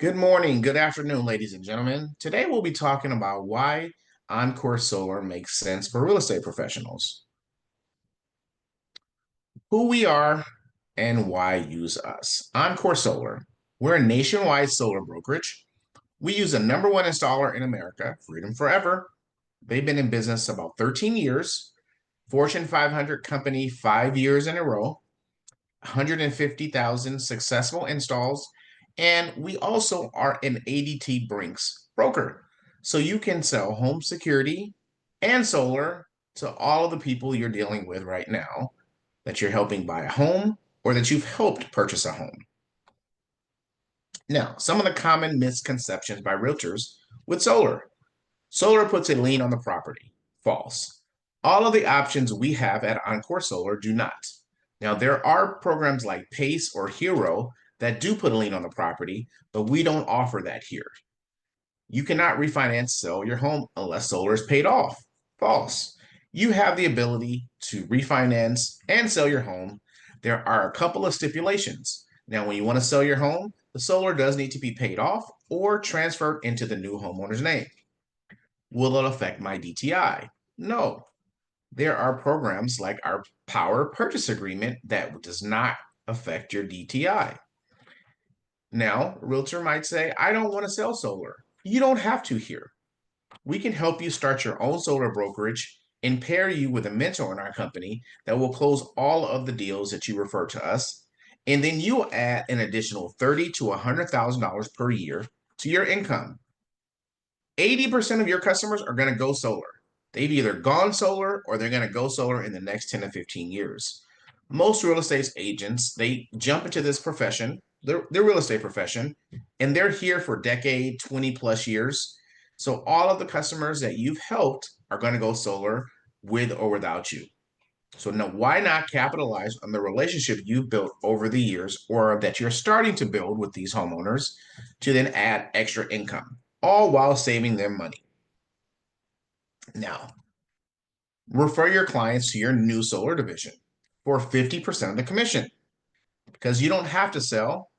Good morning, good afternoon, ladies and gentlemen. Today we'll be talking about why Encore Solar makes sense for real estate professionals, who we are, and why use us. Encore Solar, we're a nationwide solar brokerage. We use the number one installer in America, Freedom Forever. They've been in business about 13 years, Fortune 500 company 5 years in a row, 150,000 successful installs, and we also are an ADT Brinks broker. So you can sell home security and solar to all of the people you're dealing with right now that you're helping buy a home or that you've helped purchase a home. Now, some of the common misconceptions by realtors with solar. Solar puts a lien on the property. False. All of the options we have at Encore Solar do not. Now, there are programs like PACE or Hero that do put a lien on the property, but we don't offer that here. You cannot refinance, sell your home unless solar is paid off. False. You have the ability to refinance and sell your home. There are a couple of stipulations. Now, when you want to sell your home, the solar does need to be paid off or transferred into the new homeowner's name. Will it affect my DTI? No. There are programs like our power purchase agreement that does not affect your DTI. Now, a realtor might say, I don't want to sell solar. You don't have to here. We can help you start your own solar brokerage and pair you with a mentor in our company that will close all of the deals that you refer to us. And then you'll add an additional $30,000 to $100,000 per year to your income. 80% of your customers are going to go solar. They've either gone solar or they're going to go solar in the next 10 to 15 years. Most real estate agents, they jump into this profession, their real estate profession, and they're here for a decade, 20 plus years. So all of the customers that you've helped are going to go solar with or without you. So now why not capitalize on the relationship you've built over the years or that you're starting to build with these homeowners to then add extra income, all while saving them money. Now, refer your clients to your new solar division for 50% of the commission because you don't have to sell.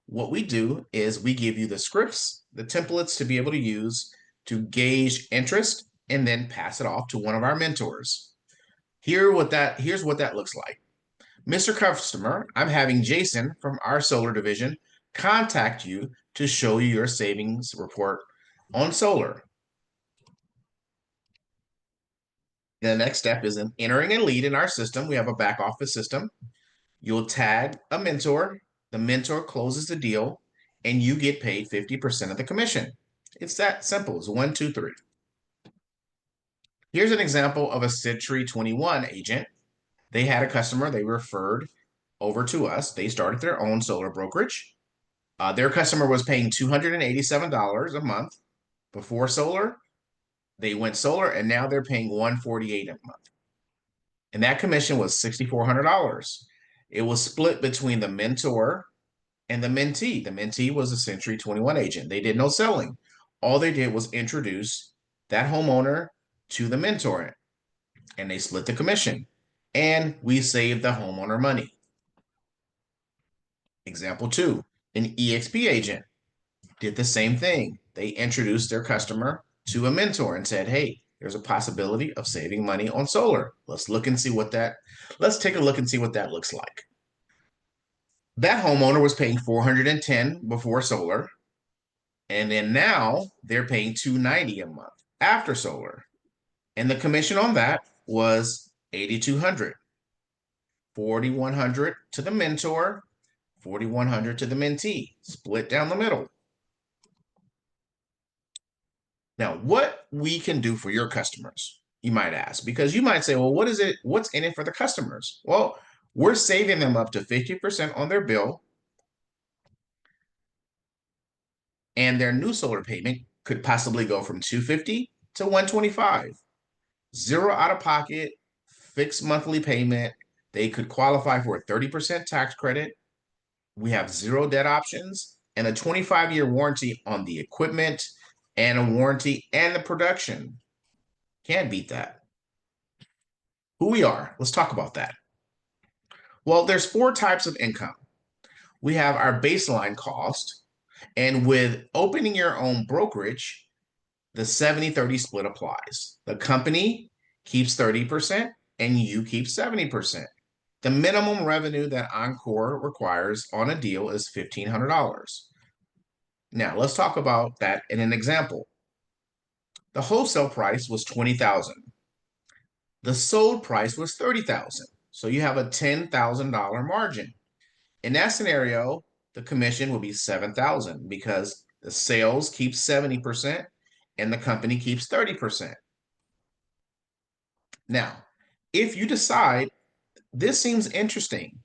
What we do is we give you the scripts, the templates to be able to use to gauge interest and then pass it off to one of our mentors. Here's what that looks like. Mr. Customer, I'm having Jason from our solar division contact you to show you your savings report on solar. The next step is in entering a lead in our system. We have a back office system. You'll tag a mentor. The mentor closes the deal, and you get paid 50% of the commission. It's that simple. It's 1, 2, 3. Here's an example of a Century 21 agent. They had a customer they referred over to us. They started their own solar brokerage. Their customer was paying $287 a month before solar. They went solar, and now they're paying $148 a month. And that commission was $6,400. It was split between the mentor and the mentee. The mentee was a Century 21 agent. They did no selling. All they did was introduce that homeowner to the mentor, and they split the commission. And we saved the homeowner money. Example 2, an EXP agent did the same thing. They introduced their customer to a mentor and said, hey, there's a possibility of saving money on solar. Let's take a look and see what that looks like. That homeowner was paying $410 before solar, and then now they're paying $290 a month after solar. And the commission on that was $8,200. $4,100 to the mentor, $4,100 to the mentee, split down the middle. Now, what we can do for your customers, you might ask, because you might say, well, what's in it for the customers? Well, we're saving them up to 50% on their bill, and their new solar payment could possibly go from $250 to $125. Zero out of pocket, fixed monthly payment. They could qualify for a 30% tax credit. We have zero debt options and a 25-year warranty on the equipment and a warranty and the production. Can't beat that. Who we are, let's talk about that. Well, there's 4 types of income. We have our baseline cost. And with opening your own brokerage, the 70-30 split applies. The company keeps 30% and you keep 70%. The minimum revenue that Oncore requires on a deal is $1,500. Now, let's talk about that in an example. The wholesale price was $20,000. The sold price was $30,000. So you have a $10,000 margin. In that scenario, the commission will be $7,000 because the sales keep 70% and the company keeps 30%. Now, if you decide this seems interesting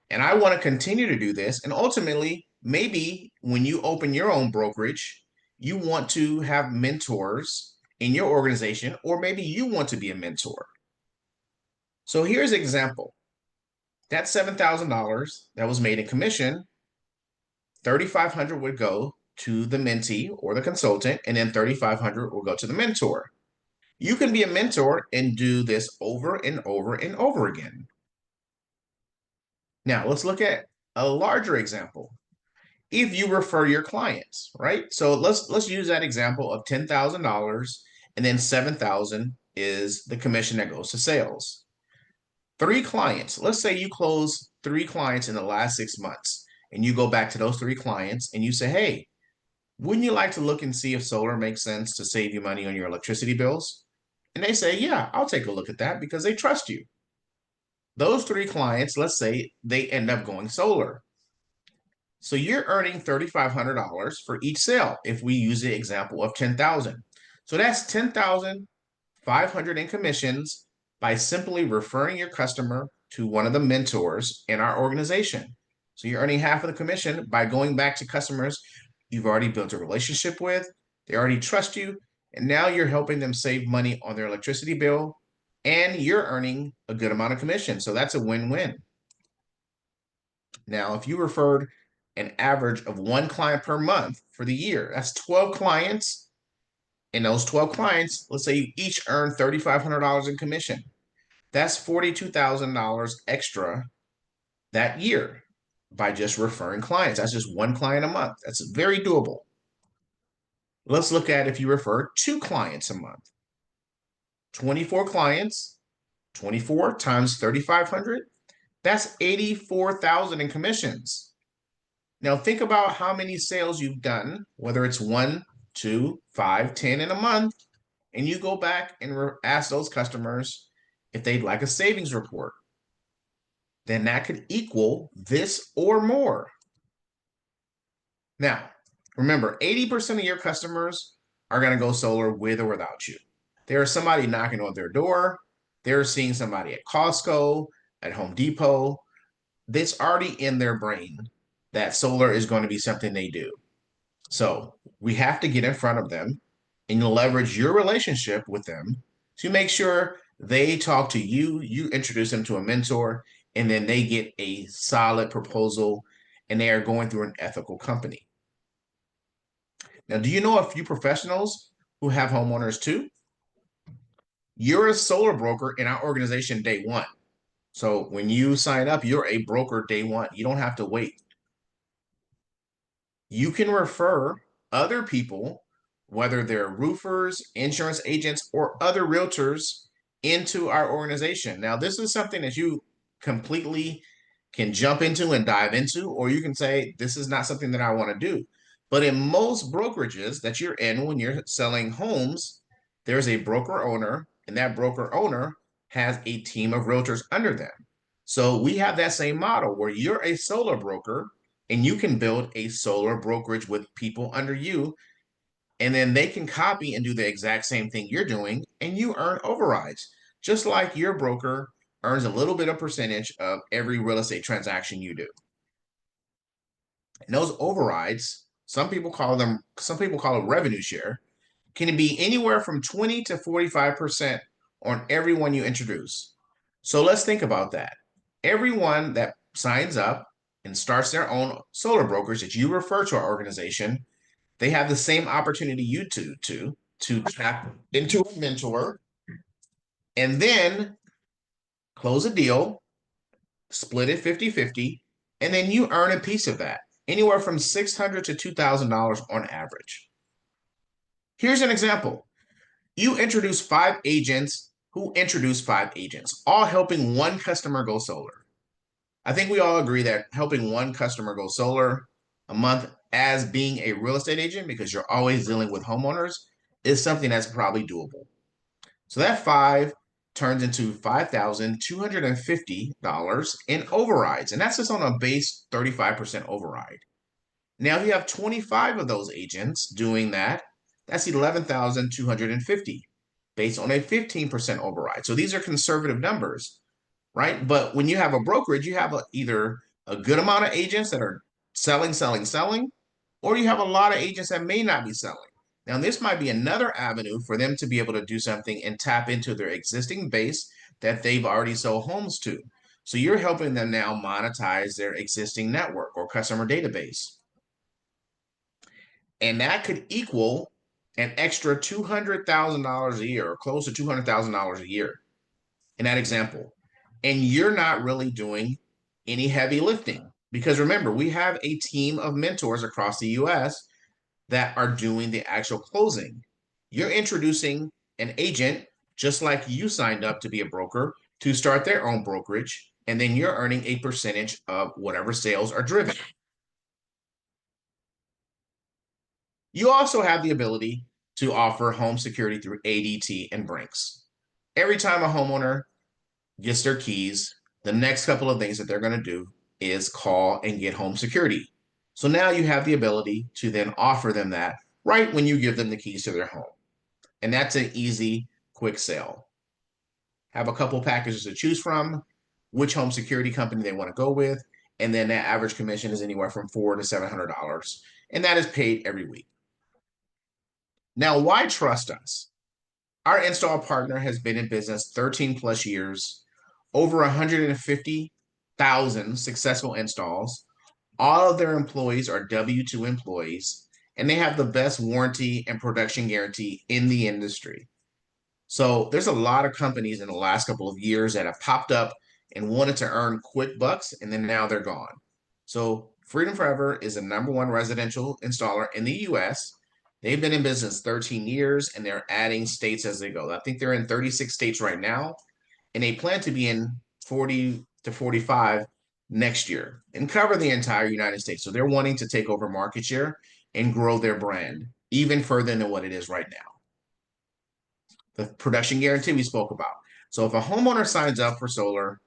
and I want to continue to do this, and ultimately, maybe when you open your own brokerage, you want to have mentors in your organization, or maybe you want to be a mentor. So here's an example. That $7,000 that was made in commission, $3,500 would go to the mentee or the consultant, and then $3,500 will go to the mentor. You can be a mentor and do this over and over and over again. Now, let's look at a larger example. If you refer your clients, right? So let's use that example of $10,000 and then $7,000 is the commission that goes to sales. 3 clients. Let's say you close 3 clients in the last 6 months and you go back to those 3 clients and you say, hey, wouldn't you like to look and see if solar makes sense to save you money on your electricity bills? And they say, yeah, I'll take a look at that because they trust you. Those 3 clients, let's say they end up going solar. So you're earning $3,500 for each sale if we use the example of 10,000. So that's 10,500 in commissions by simply referring your customer to one of the mentors in our organization. So you're earning half of the commission by going back to customers you've already built a relationship with, they already trust you, and now you're helping them save money on their electricity bill, and you're earning a good amount of commission. So that's a win-win. Now, if you referred an average of 1 client per month for the year, that's 12 clients. And those 12 clients, let's say you each earn $3,500 in commission. That's $42,000 extra that year by just referring clients. That's just 1 client a month. That's very doable. Let's look at if you refer 2 clients a month. 24 clients, 24 times 3,500, that's 84,000 in commissions. Now think about how many sales you've done, whether it's 1, 2, 5, 10 in a month, and you go back and ask those customers if they'd like a savings report. Then that could equal this or more. Now, remember, 80% of your customers are going to go solar with or without you. There's somebody knocking on their door. They're seeing somebody at Costco, at Home Depot. It's already in their brain that solar is going to be something they do. So we have to get in front of them and leverage your relationship with them to make sure they talk to you, you introduce them to a mentor, and then they get a solid proposal and they are going through an ethical company. Now, do you know a few professionals who have homeowners too? You're a solar broker in our organization day one. So when you sign up, you're a broker day one. You don't have to wait. You can refer other people, whether they're roofers, insurance agents, or other realtors into our organization. Now, this is something that you completely can jump into and dive into, or you can say, this is not something that I want to do. But in most brokerages that you're in when you're selling homes, there's a broker owner, and that broker owner has a team of realtors under them. So we have that same model where you're a solar broker and you can build a solar brokerage with people under you, and then they can copy and do the exact same thing you're doing, and you earn overrides, just like your broker earns a little bit of percentage of every real estate transaction you do. And those overrides, some people call it revenue share, can be anywhere from 20 to 45% on everyone you introduce. So let's think about that. Everyone that signs up and starts their own solar brokerage that you refer to our organization, they have the same opportunity you to tap into a mentor and then close a deal, split it 50-50, and then you earn a piece of that. anywhere from $600 to $2,000 on average. Here's an example. You introduce 5 agents who introduce 5 agents, all helping one customer go solar. I think we all agree that helping one customer go solar a month as being a real estate agent, because you're always dealing with homeowners, is something that's probably doable. So that 5 turns into $5,250 in overrides. And that's just on a base 35% override. Now, if you have 25 of those agents doing that, that's 11,250 based on a 15% override. So these are conservative numbers, right? But when you have a brokerage, you have either a good amount of agents that are selling, or you have a lot of agents that may not be selling. Now, this might be another avenue for them to be able to do something and tap into their existing base that they've already sold homes to. So you're helping them now monetize their existing network or customer database. And that could equal an extra $200,000 a year, or close to $200,000 a year in that example. And you're not really doing any heavy lifting, because remember, we have a team of mentors across the US that are doing the actual closing. You're introducing an agent just like you signed up to be a broker to start their own brokerage, and then you're earning a percentage of whatever sales are driven. You also have the ability to offer home security through ADT and Brinks. Every time a homeowner gets their keys, the next couple of things that they're going to do is call and get home security. So now you have the ability to then offer them that right when you give them the keys to their home. And that's an easy, quick sale. Have a couple packages to choose from, which home security company they want to go with, and then that average commission is anywhere from $400 to $700, and that is paid every week. Now, why trust us? Our install partner has been in business 13 plus years, over 150,000 successful installs. All of their employees are W-2 employees, and they have the best warranty and production guarantee in the industry. So there's a lot of companies in the last couple of years that have popped up and wanted to earn quick bucks, and then now they're gone. So Freedom Forever is the #1 residential installer in the US. They've been in business 13 years, and they're adding states as they go. I think they're in 36 states right now, and they plan to be in 40 to 45 next year and cover the entire United States. So they're wanting to take over market share and grow their brand even further than what it is right now. The production guarantee we spoke about. So if a homeowner signs up for solar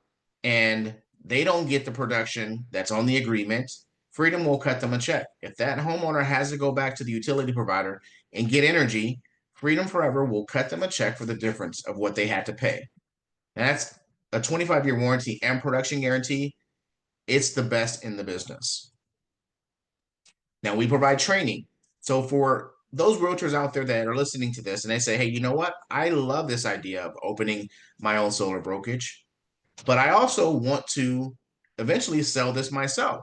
and they don't get the production that's on the agreement, Freedom will cut them a check. If that homeowner has to go back to the utility provider and get energy, Freedom Forever will cut them a check for the difference of what they had to pay. And that's a 25-year warranty and production guarantee. It's the best in the business. Now, we provide training. So for those realtors out there that are listening to this and they say, hey, you know what? I love this idea of opening my own solar brokerage, but I also want to eventually sell this myself.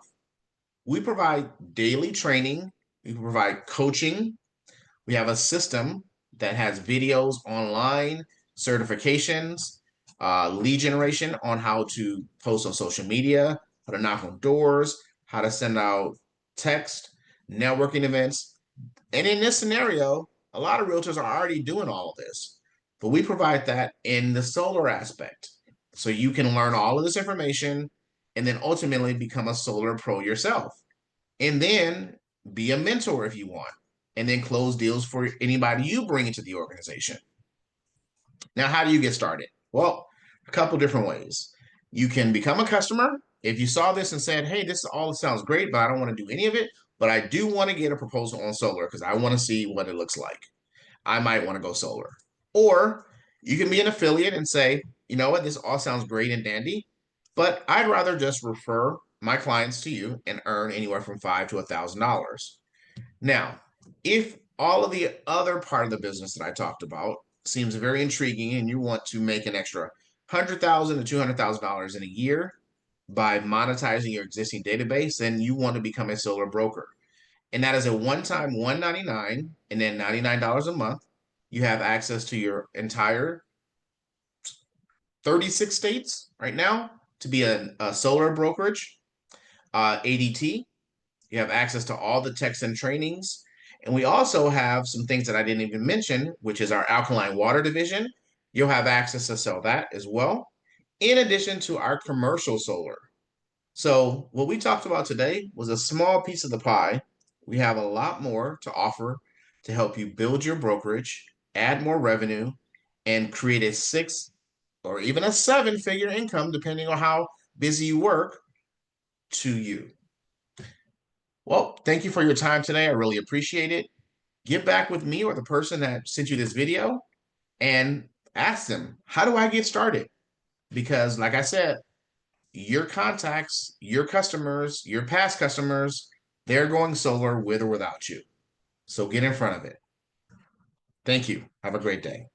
We provide daily training. We provide coaching. We have a system that has videos online, certifications, lead generation on how to post on social media, how to knock on doors, how to send out text, networking events. And in this scenario, a lot of realtors are already doing all of this, but we provide that in the solar aspect. So you can learn all of this information and then ultimately become a solar pro yourself. And then be a mentor if you want, and then close deals for anybody you bring into the organization. Now, how do you get started? Well, a couple different ways. You can become a customer. If you saw this and said, hey, this all sounds great, but I don't want to do any of it, but I do want to get a proposal on solar because I want to see what it looks like. I might want to go solar. Or you can be an affiliate and say, you know what, this all sounds great and dandy, but I'd rather just refer my clients to you and earn anywhere from $500 to $1,000. Now, if all of the other part of the business that I talked about seems very intriguing and you want to make an extra $100,000 to $200,000 in a year by monetizing your existing database, then you want to become a solar broker. And that is a one-time $199 and then $99 a month. You have access to your entire 36 states right now to be a solar brokerage, ADT, You have access to all the texts and trainings. And we also have some things that I didn't even mention, which is our alkaline water division. You'll have access to sell that as well, in addition to our commercial solar. So what we talked about today was a small piece of the pie. We have a lot more to offer to help you build your brokerage, add more revenue, and create a 6 or even a 7-figure income, depending on how busy you work, to you. Well, thank you for your time today. I really appreciate it. Get back with me or the person that sent you this video and ask them, how do I get started? Because like I said, your contacts, your customers, your past customers, they're going solar with or without you. So get in front of it. Thank you. Have a great day.